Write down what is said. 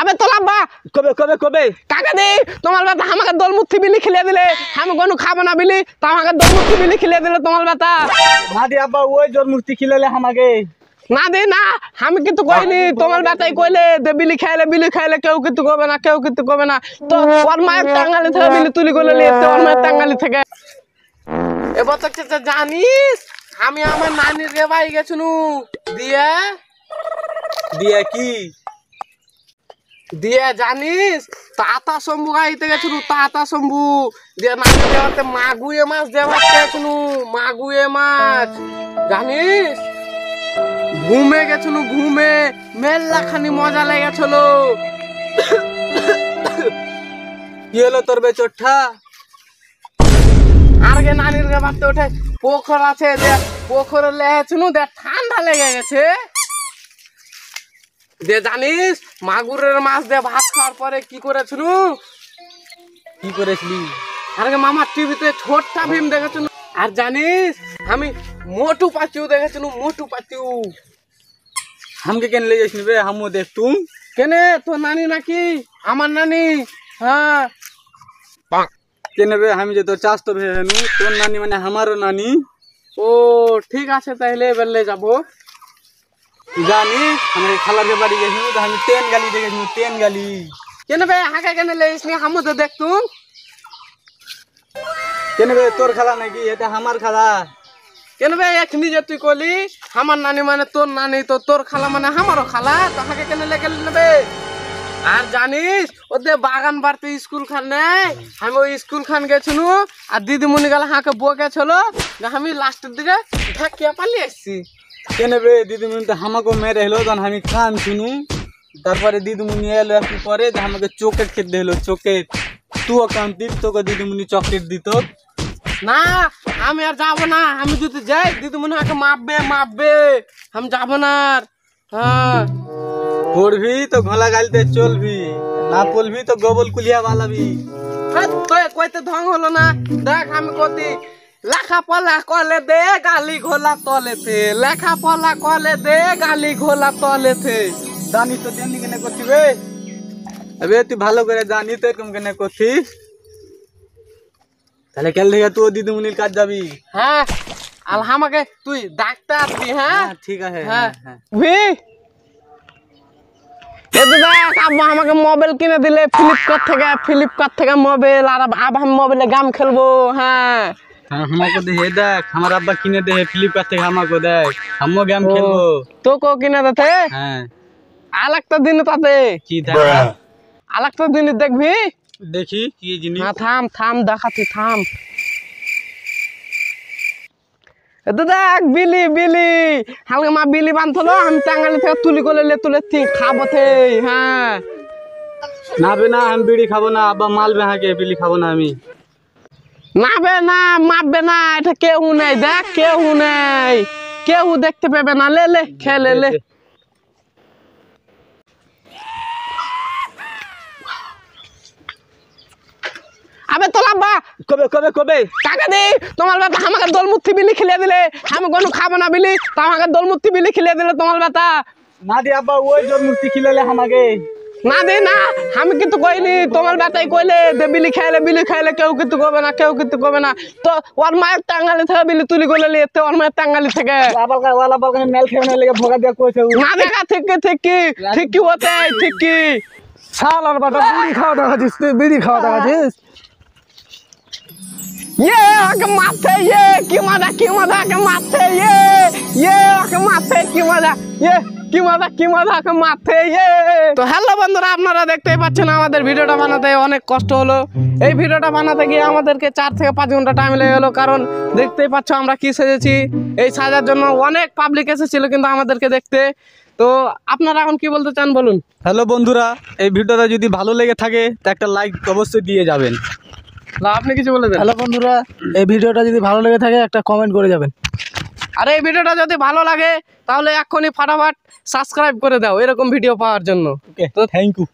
আবে তোলাব্বা কবে কবে কবে কাকা দি তোমার বেটা আমাকে দলমুঠি বিলি খেলিয়ে দিলে আমি কোনো খাবো না বিলি তা আমাকে দলমুঠি বিলি খেলিয়ে দিলে তোমার বেটা না দি আব্বা ওই জোর মূর্তি খিলালে আমাকে না দি না আমি কিন্তু কইনি তোমার বেটাই কইলে দে বিলি খাইলে কেউ কিন্তু কবে না কেউ কিন্তু কবে না তো ওর মায়ের টাঙ্গালি থেকে বিলি তুলি করে নিয়ে ওর মায়ের টাঙ্গালি থেকে এবার তো জানিস আমি আমার নানির রে বাড়ি গেছুনু দিয়ে দিয়া কি দিয়ে জানিস তাতা শম্ভু গাইতে গেছুনু তাতা শম্ভু দিয়ে নানি দেওয়াতে মাগুয়ে মাছ দেওয়া গেছুনু মাগুয়ে মাছ জানিস ঘুমে গেছুনু ঘুমে মেলা খানি মজা লেগেছিল কি হলো তোর বেচোঠা আর গে নানির গে বাড়তে ওঠে পোখর আছে দেখ পোখরে লেগেছুনু দেখ ঠান্ডা লেগে গেছে দে জানিস মাগুরের মাছ দিয়ে ভাত খাওয়ার পরে কি করেছুনু কি করেছিলি আর গে মামা টিভিতে ছোট্টা ভীম দেখেছুনু আর জানিস আমি মোটু পাতিউ দেখেছুনু মোটু পাতিউ हमके केन ले जाइस बे हमो देख तुम কেনে তোর নানি নাকি আমার নানি হ্যাঁ केने बे हम जे तो चास तो भेनु तोर नानी माने हमारो नानी ও ঠিক আছে তাহলে বেলে যাবো जानी हमरे खाला के बाड़ी गइनु तो हम तेन गाली देखिनु तेन गाली কেনে বে হাকে কেনে লেইস নি হামো তো দেখতুম केने बे तोर खाला नाকি এটা हमार खाला কেনে বে এখনি যে তুই কলি আমার নানি মানে তোর নানি তো তোর খালা মানে আমারও খালা তো হাকে কেনে লেগে নেবে আর জানিস ওদের বাগান বাড়তে স্কুল খান নেই আমি ওই স্কুল খান গেছিনু আর দিদিমণি গেল হাঁকে বকেছিল আমি লাস্টের দিকে ঢাকিয়া পালিয়ে আসছি केने बे दीदीमुनि तो हमको मेरे हेलो तन हम कान सुनु तारपरे दीदीमुनि एलो একটু পরে যে আমাকে চকলেট খেতে দিলো চকলেট তুই কাম দিত তোকে দীদীমুনি চকলেট দিত না আমি আর যাবো না আমি যদি যাই দিদিমণি হাঁকে মাপবে আমি যাবো না আর হ্যাঁ পড়বি তো ঘোলা গালতে চলবি না পড়বি তো গোবল কুলিয়া বালাবি তুই কইতে ঢং হলো না দেখ আমি কতি লেখাপড়া কলে দে গালি ঘোলা তলেতে লেখাপড়া কলে দে গালি ঘোলা তলেতে জানি তো তেমনি কেনে করছিবে এবে তুই ভালো করে জানি তো এরকম কেনে করছিস তাহলে কাল থেকে তুই দিদিমুনির কাজ যাবি হ্যাঁ আর আমাকে তুই ডাক্তার দি হ্যাঁ ঠিক আছে হ্যাঁ হ্যাঁ ভি এদিকে দেখ আব্বা আমাকে মোবাইল কিনে দিলে ফ্লিপকার্ট থেকে মোবাইল আর আব আমি মোবাইলে গেম খেলবো হ্যাঁ हमको दे देख हमारा अब्बा किने दे फ्लिपकार्ट থেকে हमको देख हमो गेम खेलबो তো কো কিনে দিতে হ্যাঁ আরেকটা দিন তাতে কি দেখ আরেকটা দিন দেখবি দেখি কি জিনিস হ্যাঁ থাম দেখাচ্ছি থাম এতো দেখ বিলি হালকা মা বিলি বাঁধলো আমি টাঙ্গালি থেকে তুলি করে তুলে খাবো থে হ্যাঁ না বে না আমি বিড়ি খাবো না আব্বা মালবে হাকে বিড়ি খাবো না আমি নাবে না মাপবে না এটা কেউ নেই দেখ কেউ দেখতে পাবে না লে খেলে লে আবে তোলাব্বা কবে কবে কবে কাকা দি তোমার বেটা আমাকে দলমুঠি বিলি খেলিয়ে দিলে আমি কোনো খাবো না বিলি তা আমাকে দলমুঠি বিলি খেলিয়ে দিলে তোমার বেটা না দি আব্বা ওই জোর মূর্তি খিলালে আমাকে না দি না আমি কিন্তু কইনি তোমার বেটাই কইলে দে বিলি খাইলে কেউ কিন্তু কবে না তো ওর মায়ের টাঙ্গালি থেকে বিলি তুলি করে নিয়ে ওর মায়ের টাঙ্গালি থেকে ওয়ালা বলকে মেল খেয়ে লেগে ভোগা দিয়া কইছে না দেখা ঠিক কি হতে ঠিক কি শালার বাটা বিড়ি খাওয়া দেখাছিস ये आके माथे ये की मजा के माथे ये आके माथे की मजा के माथे ये তো হ্যালো বন্ধুরা আপনারা দেখতেই পাচ্ছেন আমাদের ভিডিওটা বানাতে অনেক কষ্ট হলো এই ভিডিওটা বানাতে গিয়ে আমাদেরকে 4 থেকে 5 ঘন্টা টাইম লেগে গেল কারণ দেখতেই পাচ্ছ আমরা কি সেজেছি এই সাজার জন্য অনেক পাবলিক এসেছিল কিন্তু আমাদেরকে দেখতে তো আপনারা এখন কি বলতে চান বলুন হ্যালো বন্ধুরা এই ভিডিওটা যদি ভালো লেগে থাকে তো একটা লাইক অবশ্যই দিয়ে যাবেন না আপনি কিছু বলে দেন হ্যালো বন্ধুরা এই ভিডিওটা যদি ভালো লেগে থাকে একটা কমেন্ট করে যাবেন আর এই ভিডিওটা যদি ভালো লাগে তাহলে এখনই ফাটাফাট সাবস্ক্রাইব করে দাও এরকম ভিডিও পাওয়ার জন্য ওকে তো থ্যাংক ইউ